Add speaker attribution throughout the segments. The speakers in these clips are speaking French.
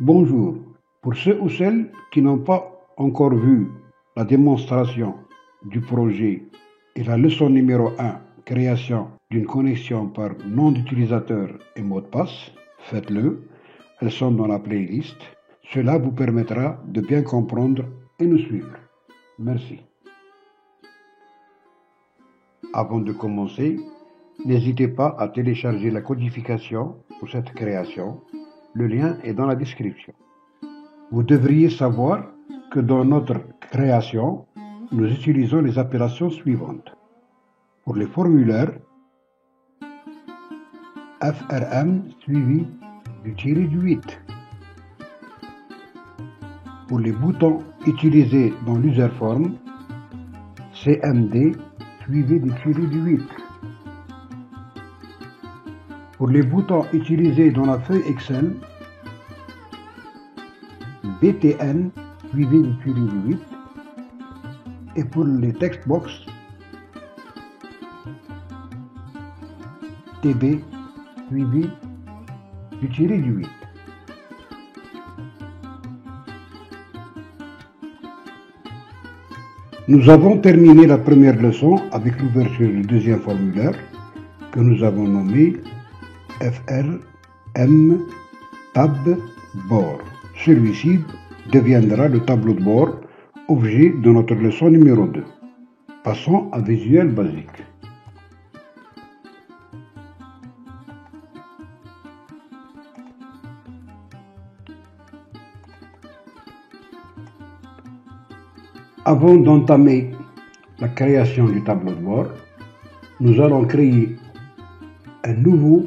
Speaker 1: Bonjour. Pour ceux ou celles qui n'ont pas encore vu la démonstration du projet et la leçon numéro 1, création d'une connexion par nom d'utilisateur et mot de passe, faites-le. Elles sont dans la playlist. Cela vous permettra de bien comprendre et nous suivre. Merci. Avant de commencer, n'hésitez pas à télécharger la codification pour cette création. Le lien est dans la description. Vous devriez savoir que dans notre création, nous utilisons les appellations suivantes. Pour les formulaires, FRM suivi du tiré du 8. Pour les boutons utilisés dans l'userform, CMD suivi du tiré du 8. Pour les boutons utilisés dans la feuille Excel, BTN suivi du tiré du 8. Et pour les textbox, TB suivi du tiré du 8. Nous avons terminé la première leçon avec l'ouverture du deuxième formulaire que nous avons nommé FRM Tab Bord. Celui-ci deviendra le tableau de bord, objet de notre leçon numéro 2. Passons à Visual Basic. Avant d'entamer la création du tableau de bord, nous allons créer un nouveau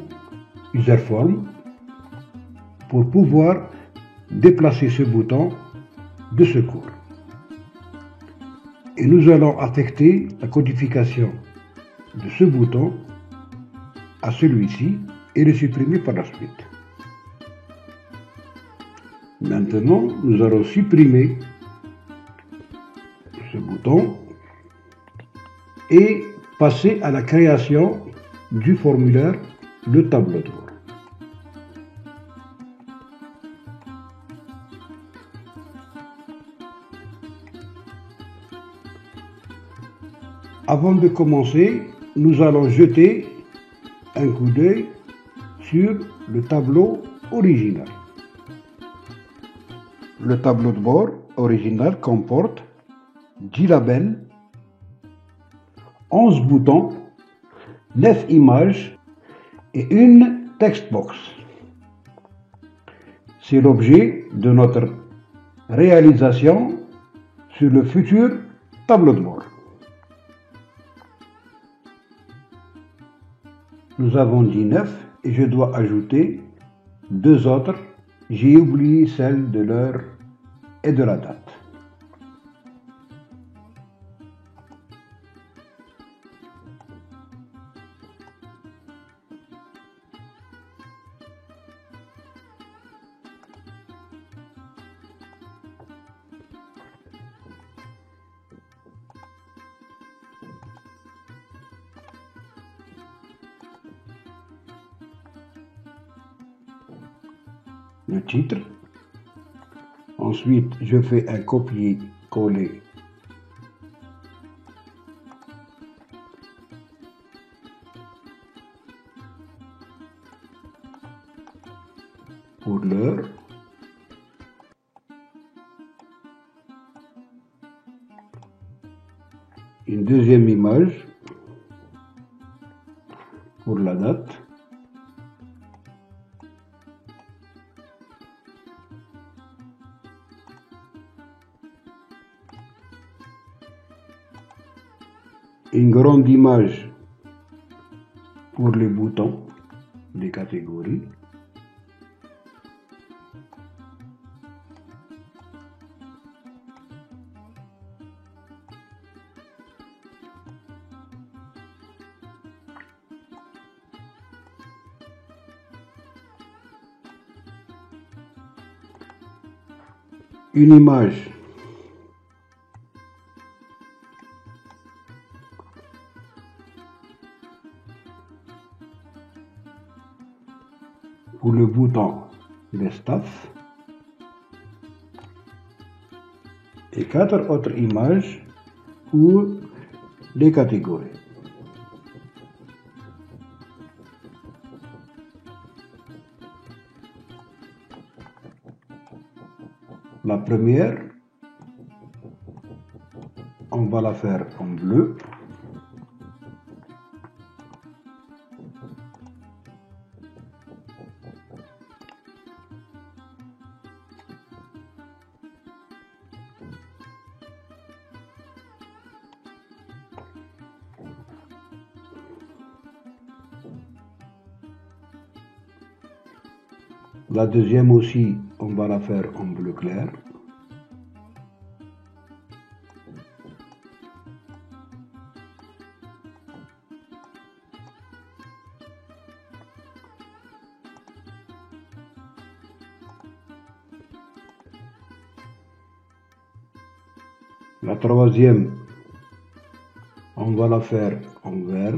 Speaker 1: userform pour pouvoir déplacer ce bouton de secours. Et nous allons affecter la codification de ce bouton à celui-ci et le supprimer par la suite. Maintenant, nous allons supprimer ce bouton et passer à la création du formulaire le tableau de bord. Avant de commencer, nous allons jeter un coup d'œil sur le tableau original. Le tableau de bord original comporte 10 labels, 11 boutons, 9 images et une textbox. C'est l'objet de notre réalisation sur le futur tableau de bord. Nous avons dit 9 et je dois ajouter 2 autres. J'ai oublié celle de l'heure et de la date. Le titre. Ensuite, je fais un copier-coller pour l'heure. Une deuxième image pour la date. Une grande image pour les boutons des catégories. Une image pour le bouton des staff et 4 autres images pour les catégories. La première, on va la faire en bleu. La deuxième aussi, on va la faire en bleu clair. La troisième, on va la faire en vert.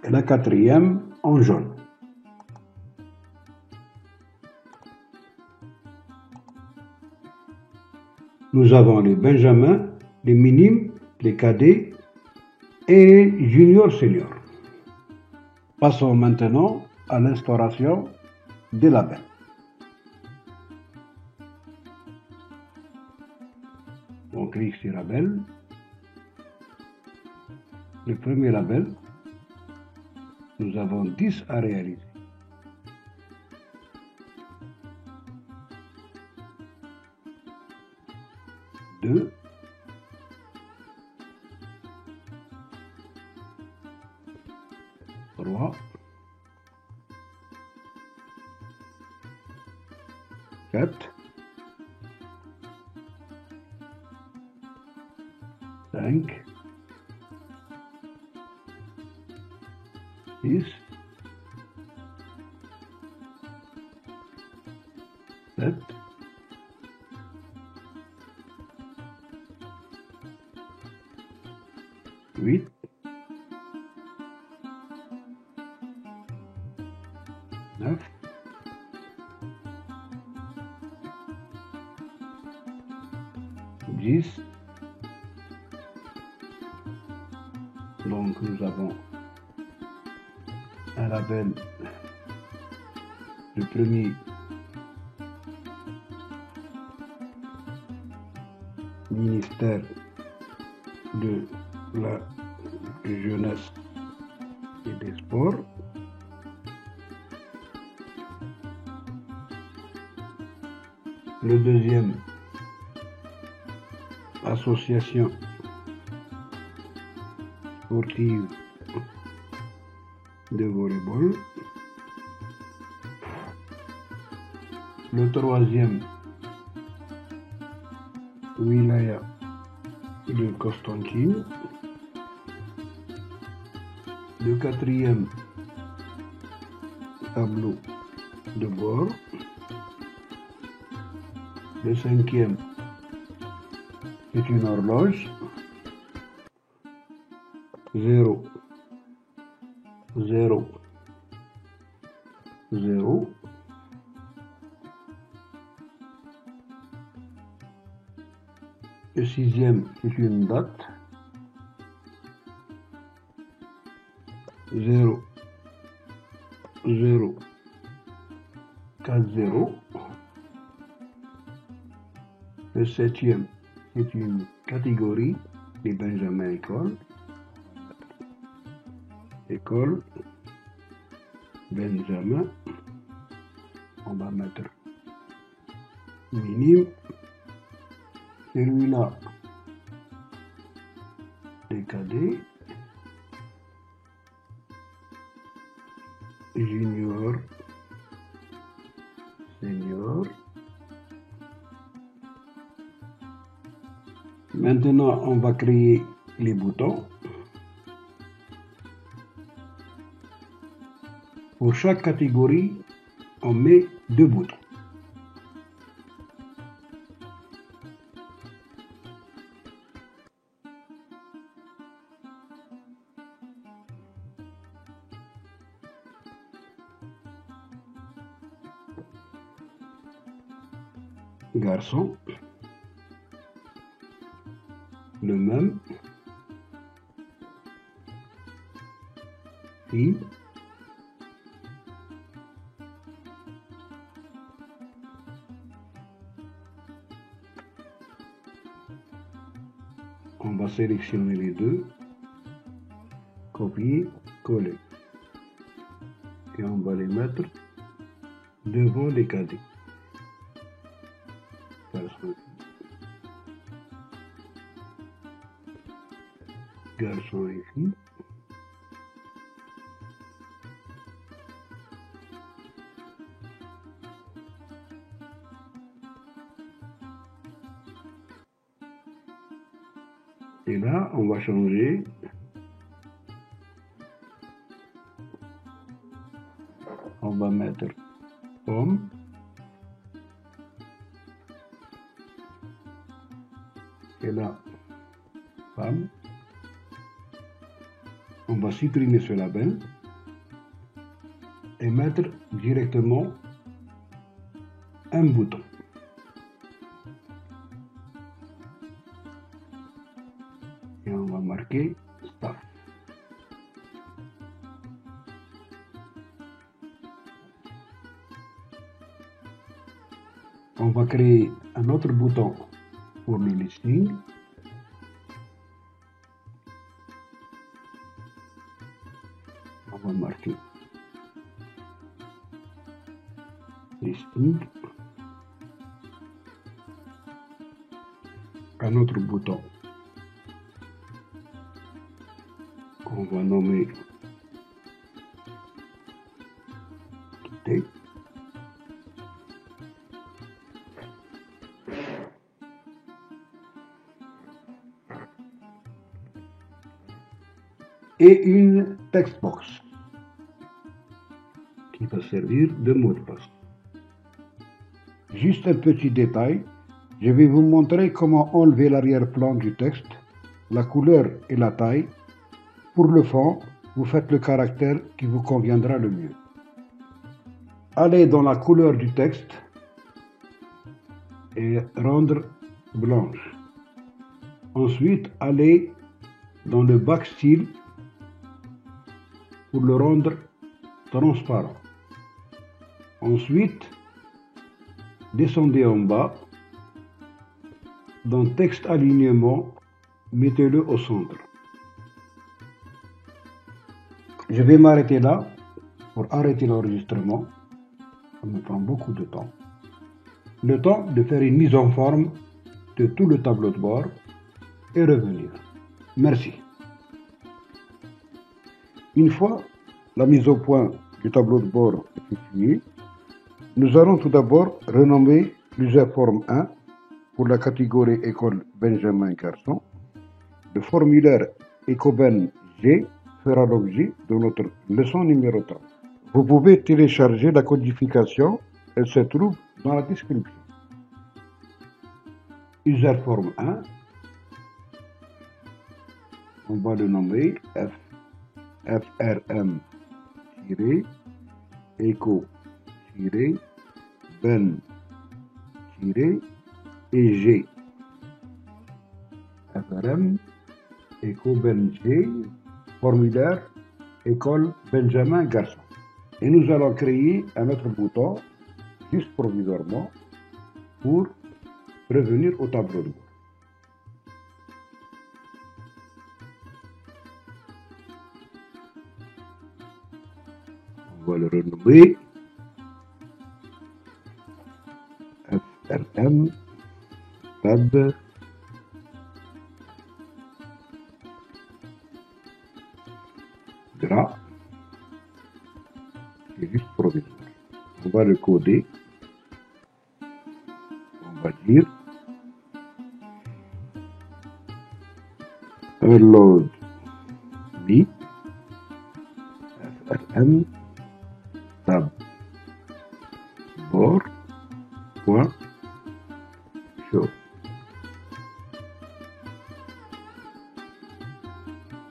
Speaker 1: Et la quatrième en jaune. Nous avons les benjamins, les minimes, les cadets et les juniors seniors. Passons maintenant à l'instauration des labels. On clique sur label. Le premier label, nous avons 10 à réaliser. Deux, 3, 4, 5, 6, 7, 8, 9, 10. Donc nous avons un label, le premier ministère de la jeunesse et des sports. Le deuxième, association sportive de volleyball. Le troisième, wilaya de Constantine. Le quatrième, tableau de bord. Le cinquième, c'est une horloge. 0, 0, 0. Le sixième, c'est une date. 0, 0, 4, 0. Le septième, c'est une catégorie des Benjamin École. École, Benjamin. On va mettre minime. Celui-là, les cadets. Junior, senior. Maintenant, on va créer les boutons. Pour chaque catégorie, on met 2 boutons. Garçon, le même, fille, on va sélectionner les deux, copier, coller, et on va les mettre devant les cadets. Garçon et fille. Et là, on va changer. On va mettre homme. Et là, femme. On va supprimer ce label et mettre directement un bouton. Et on va marquer Start. On va créer un autre bouton pour le listing. On va marquer listing. Un autre bouton. On va nommer quitter. Et une text box qui va servir de mot de passe. Juste un petit détail, je vais vous montrer comment enlever l'arrière-plan du texte, la couleur et la taille. Pour le fond, vous faites le caractère qui vous conviendra le mieux. Allez dans la couleur du texte et rendre blanche. Ensuite, allez dans le backstyle pour le rendre transparent. Ensuite, descendez en bas. Dans texte alignement, mettez-le au centre. Je vais m'arrêter là pour arrêter l'enregistrement. Ça me prend beaucoup de temps. Le temps de faire une mise en forme de tout le tableau de bord et revenir. Merci. Une fois la mise au point du tableau de bord effectuée, nous allons tout d'abord renommer l'user forme 1 pour la catégorie école Benjamin Garçon. Le formulaire Ecoben G fera l'objet de notre leçon numéro 3. Vous pouvez télécharger la codification, elle se trouve dans la description. User forme 1, on va le nommer FRM-Eco-Ben-et G. FRM Eco-Ben G, formulaire école Benjamin Garçon. Et nous allons créer un autre bouton, juste provisoirement, pour revenir au tableau de bord. On va le renommer FRM Tab Gras. C'est juste provisoire. On va le coder. On va dire Upload Me FRM Tab Show.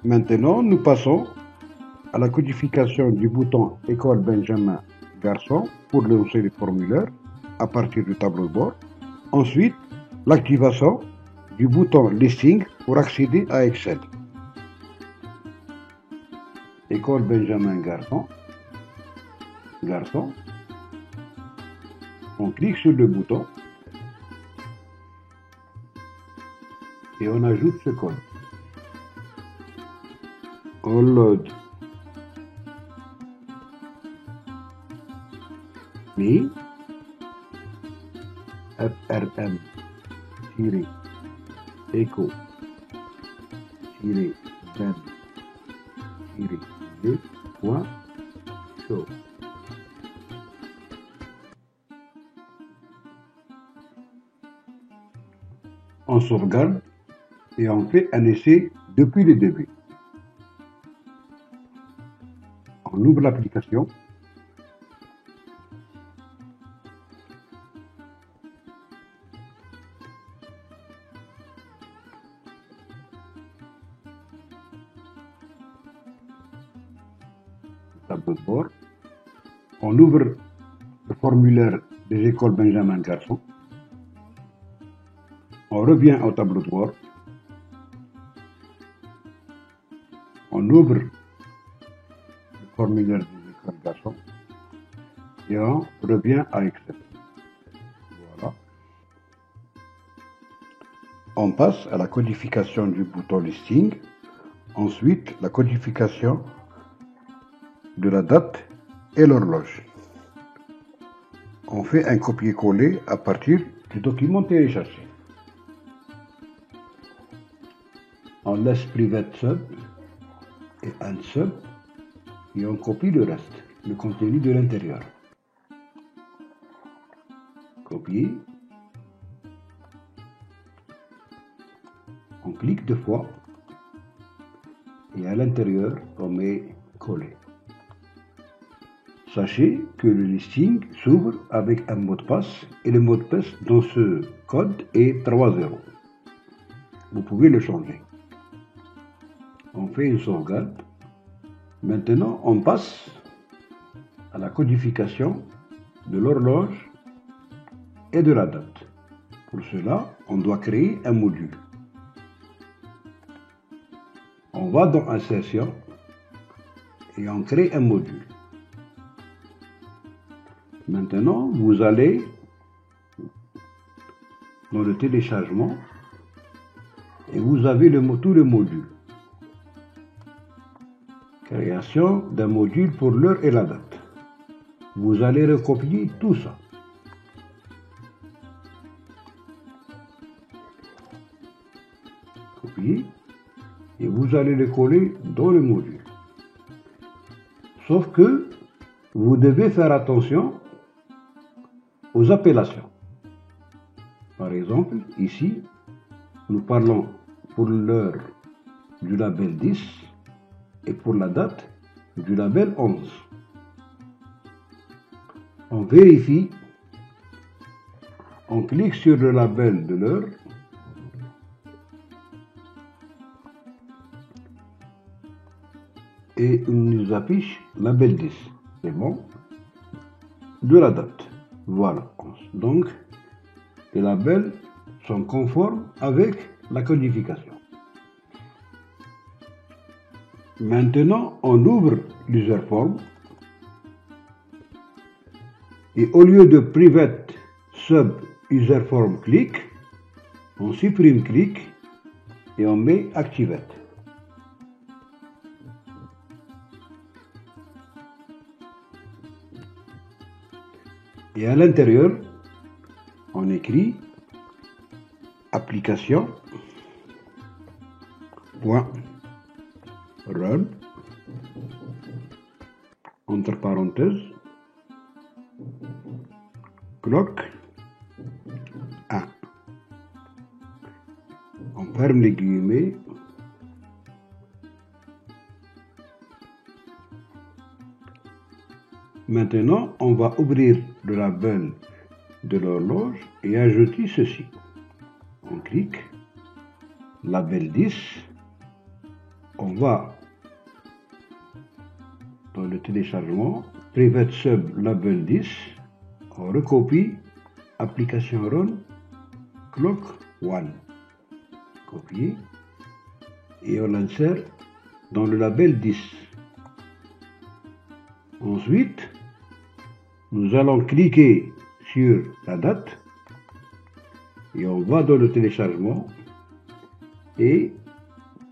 Speaker 1: Maintenant, nous passons à la codification du bouton École Benjamin Garçon pour lancer les formulaires à partir du tableau de bord. Ensuite, l'activation du bouton Listing pour accéder à Excel. École Benjamin Garçon. On clique sur le bouton et on ajoute ce code. On load me frm echo ben show. On sauvegarde et on fait un essai depuis le début. On ouvre l'application. Tableau de bord. On ouvre le formulaire des écoles Benjamin Garçon. On revient au tableau de bord. On ouvre le formulaire des écoles Garçon et on revient à Excel. Voilà. On passe à la codification du bouton Listing. Ensuite, la codification de la date et l'horloge. On fait un copier-coller à partir du document téléchargé. On laisse private sub et un sub et on copie le reste, le contenu de l'intérieur. Copier. On clique deux fois et à l'intérieur on met coller. Sachez que le listing s'ouvre avec un mot de passe et le mot de passe dans ce code est 3.0. Vous pouvez le changer. On fait une sauvegarde. Maintenant, on passe à la codification de l'horloge et de la date. Pour cela, on doit créer un module. On va dans Insertion et on crée un module. Maintenant, vous allez dans le téléchargement et vous avez tout le module. Création d'un module pour l'heure et la date. Vous allez recopier tout ça. Copier et vous allez le coller dans le module. Sauf que vous devez faire attention aux appellations. Par exemple, ici, nous parlons pour l'heure du label 10 et pour la date du label 11. On vérifie, on clique sur le label de l'heure et il nous affiche label 10. C'est bon. De la date. Voilà. Donc, les labels sont conformes avec la codification. Maintenant, on ouvre l'userform et au lieu de private sub userform click, on supprime click et on met activate. Et à l'intérieur, on écrit application .run entre parenthèses clock 1. On ferme les guillemets. Maintenant, on va ouvrir le label de l'horloge et ajouter ceci. On clique, label 10, on va dans le téléchargement, private sub label 10, on recopie application run clock 1, copier, et on l'insère dans le label 10. Ensuite, nous allons cliquer sur la date et on va dans le téléchargement et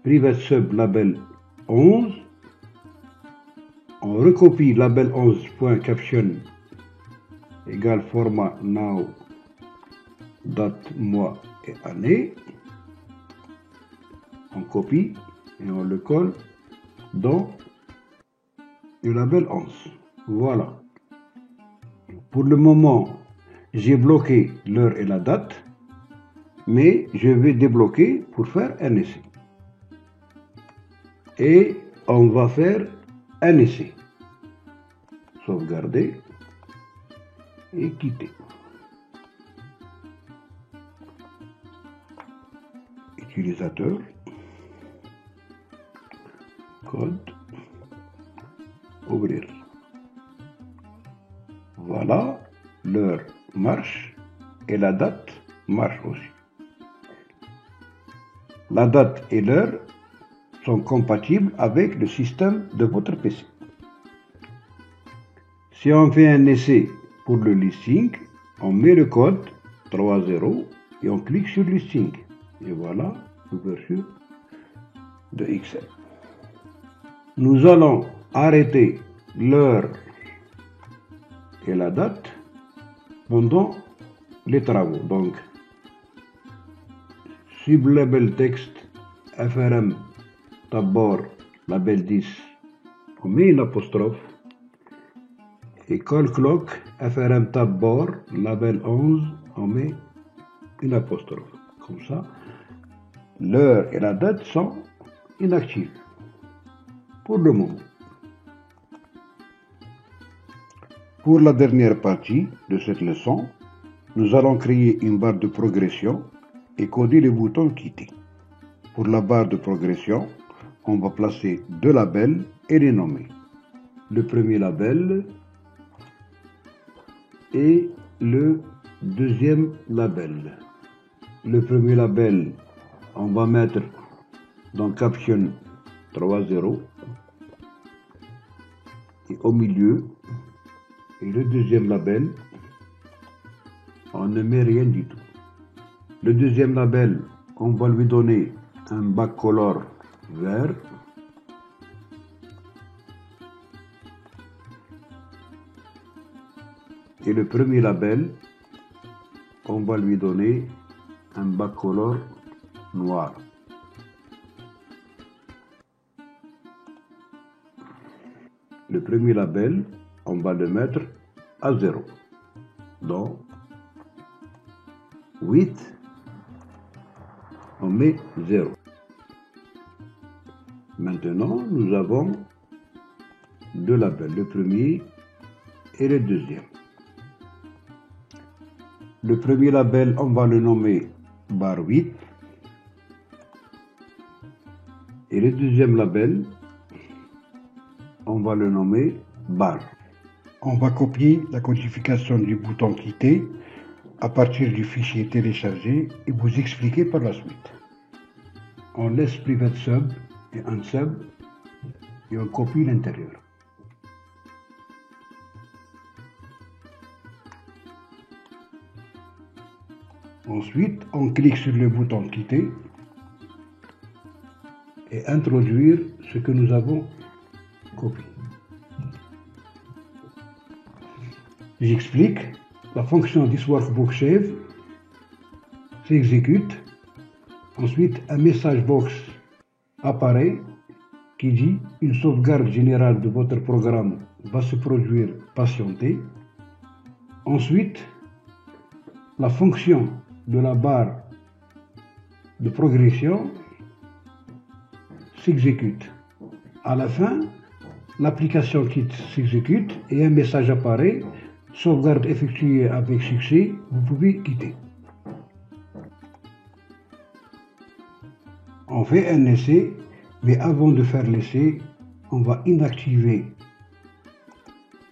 Speaker 1: private sub label 11, on recopie label 11.caption égale format now, date, mois et année, on copie et on le colle dans le label 11. Voilà. Pour le moment, j'ai bloqué l'heure et la date, mais je vais débloquer pour faire un essai. Et on va faire un essai. Sauvegarder et quitter. Utilisateur, code, ouvrir. Voilà, l'heure marche et la date marche aussi. La date et l'heure sont compatibles avec le système de votre PC. Si on fait un essai pour le listing, on met le code 3.0 et on clique sur listing. Et voilà l'ouverture de Excel. Nous allons arrêter l'heure et la date pendant les travaux. Donc, sublabel texte FRM tabord label 10, on met une apostrophe et call clock FRM tabord label 11, on met une apostrophe. Comme ça, l'heure et la date sont inactives pour le moment. Pour la dernière partie de cette leçon, nous allons créer une barre de progression et coder le bouton quitter. Pour la barre de progression, on va placer deux labels et les nommer. Le premier label et le deuxième label. Le premier label, on va mettre dans caption 3.0 et au milieu. Et le deuxième label, on ne met rien du tout. Le deuxième label, on va lui donner un backcolor vert. Et le premier label, on va lui donner un backcolor noir. Le premier label, on va le mettre à 0. Donc, 8, on met 0. Maintenant, nous avons deux labels, le premier et le deuxième. Le premier label, on va le nommer bar 8. Et le deuxième label, on va le nommer bar. On va copier la codification du bouton quitter à partir du fichier téléchargé et vous expliquer par la suite. On laisse private sub et un sub et on copie l'intérieur. Ensuite, on clique sur le bouton quitter et introduire ce que nous avons copié. J'explique. La fonction thisWorkbookSave s'exécute. Ensuite, un message box apparaît qui dit une sauvegarde générale de votre programme va se produire, patientez. Ensuite, la fonction de la barre de progression s'exécute. À la fin, l'application quitte s'exécute et un message apparaît. Sauvegarde effectuée avec succès, vous pouvez quitter. On fait un essai, mais avant de faire l'essai, on va inactiver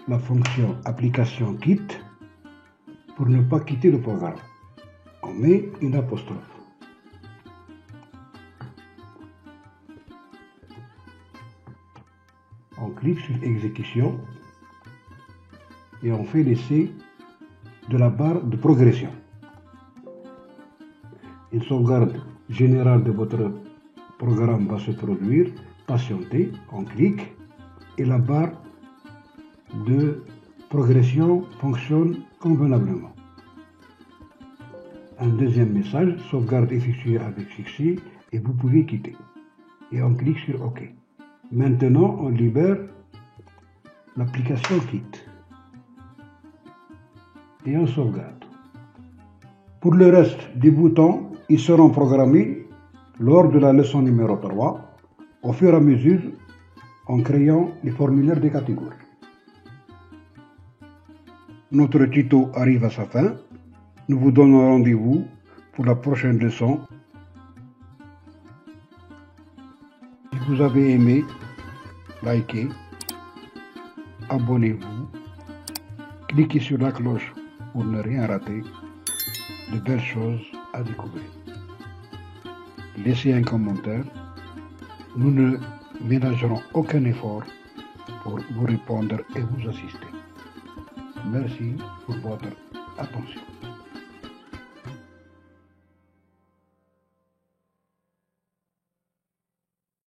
Speaker 1: la fonction application quitte pour ne pas quitter le programme. On met une apostrophe. On clique sur exécution et on fait l'essai de la barre de progression. Une sauvegarde générale de votre programme va se produire. Patientez, on clique et la barre de progression fonctionne convenablement. Un deuxième message, sauvegarde effectuée avec succès et vous pouvez quitter. Et on clique sur OK. Maintenant, on libère l'application quitte et on sauvegarde. Pour le reste des boutons, ils seront programmés lors de la leçon numéro 3, au fur et à mesure en créant les formulaires des catégories. Notre tuto arrive à sa fin. Nous vous donnons rendez-vous pour la prochaine leçon. Si vous avez aimé, likez, abonnez-vous, cliquez sur la cloche pour ne rien rater, de belles choses à découvrir. Laissez un commentaire, nous ne ménagerons aucun effort pour vous répondre et vous assister. Merci pour votre attention.